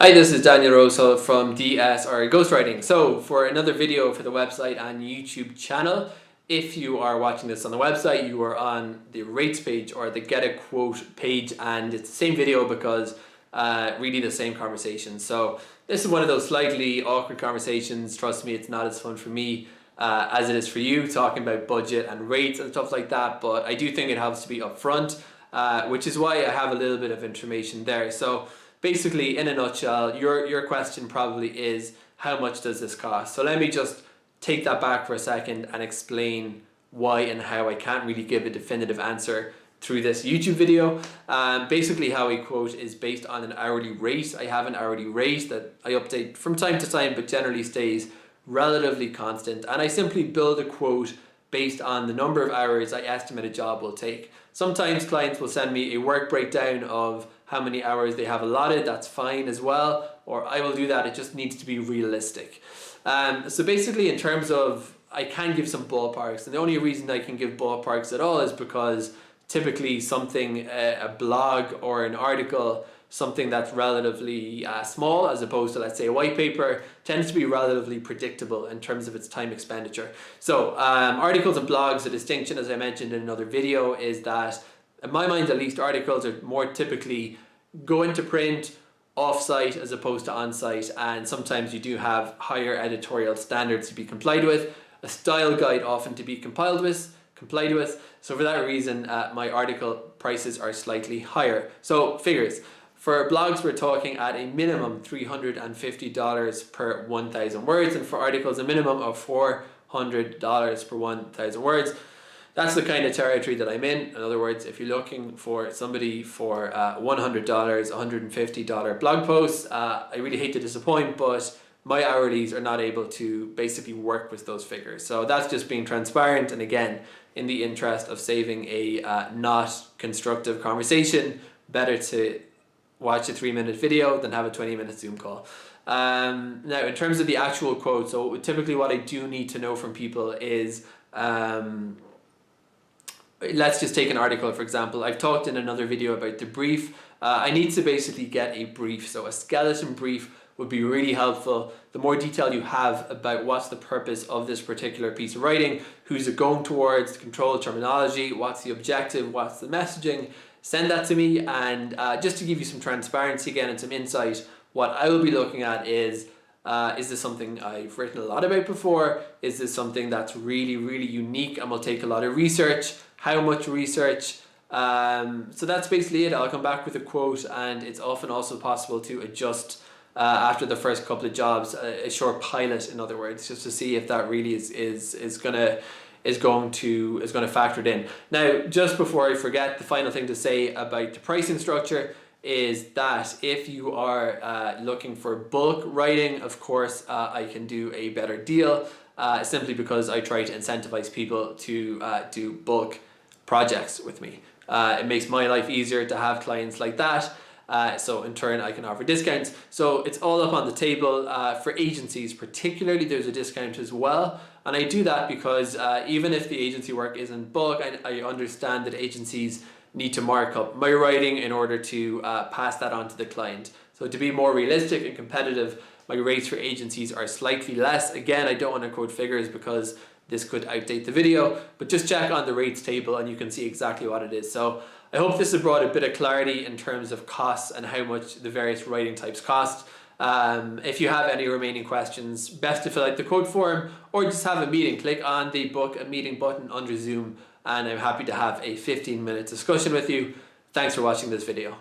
Hi, this is Daniel Rosehill from DSR Ghostwriting. So for another video for the website and YouTube channel, if you are watching this on the website, you are on the rates page or the get a quote page, and it's the same video because really the same conversation. So this is one of those slightly awkward conversations. Trust me, it's not as fun for me as it is for you, talking about budget and rates and stuff like that, but I do think it helps to be upfront, which is why I have a little bit of information there. So basically, in a nutshell, your question probably is, how much does this cost? So let me just take that back for a second and explain why and how I can't really give a definitive answer through this YouTube video. Basically, how I quote is based on an hourly rate. I have an hourly rate that I update from time to time, but generally stays relatively constant. And I simply build a quote based on the number of hours I estimate a job will take. Sometimes clients will send me a work breakdown of how many hours they have allotted. That's fine as well, or I will do that. It just needs to be realistic. So basically, in terms of, I can give some ballparks, and the only reason I can give ballparks at all is because typically something, a blog or an article, something that's relatively small as opposed to, let's say, a white paper, tends to be relatively predictable in terms of its time expenditure. So articles and blogs, the distinction, as I mentioned in another video, is that in my mind at least, articles are more typically go into print off-site as opposed to on-site, and sometimes you do have higher editorial standards to be complied with, a style guide often to be complied with. So for that reason, my article prices are slightly higher. So figures. For blogs, we're talking at a minimum $350 per 1,000 words, and for articles, a minimum of $400 per 1,000 words. That's the kind of territory that I'm in. In other words, if you're looking for somebody for $100, $150 blog posts, I really hate to disappoint, but my hourlies are not able to basically work with those figures. So that's just being transparent, and again, in the interest of saving a not constructive conversation, better to watch a 3-minute video than have a 20-minute Zoom call. Now, in terms of the actual quote, so typically what I do need to know from people is, let's just take an article, for example. I've talked in another video about the brief. I need to basically get a brief. So a skeleton brief would be really helpful. The more detail you have about what's the purpose of this particular piece of writing, who's it going towards, control terminology, what's the objective, what's the messaging, send that to me. And just to give you some transparency again and some insight, what I will be looking at is this something I've written a lot about before? Is this something that's really, really unique and will take a lot of research? How much research? So that's basically it. I'll come back with a quote, and it's often also possible to adjust after the first couple of jobs, a short pilot, in other words, just to see if that really is going to factor it in. Now, just before I forget, the final thing to say about the pricing structure is that if you are looking for bulk writing, of course, I can do a better deal, simply because I try to incentivize people to do bulk projects with me. It makes my life easier to have clients like that. So in turn, I can offer discounts. So it's all up on the table. For agencies particularly, there's a discount as well. And I do that because even if the agency work isn't bulk, I understand that agencies need to mark up my writing in order to pass that on to the client. So to be more realistic and competitive, my rates for agencies are slightly less. Again, I don't want to quote figures because this could outdate the video, but just check on the rates table and you can see exactly what it is. So I hope this has brought a bit of clarity in terms of costs and how much the various writing types cost. If you have any remaining questions, best to fill out the quote form or just have a meeting. Click on the book a meeting button under Zoom, and I'm happy to have a 15-minute discussion with you. Thanks for watching this video.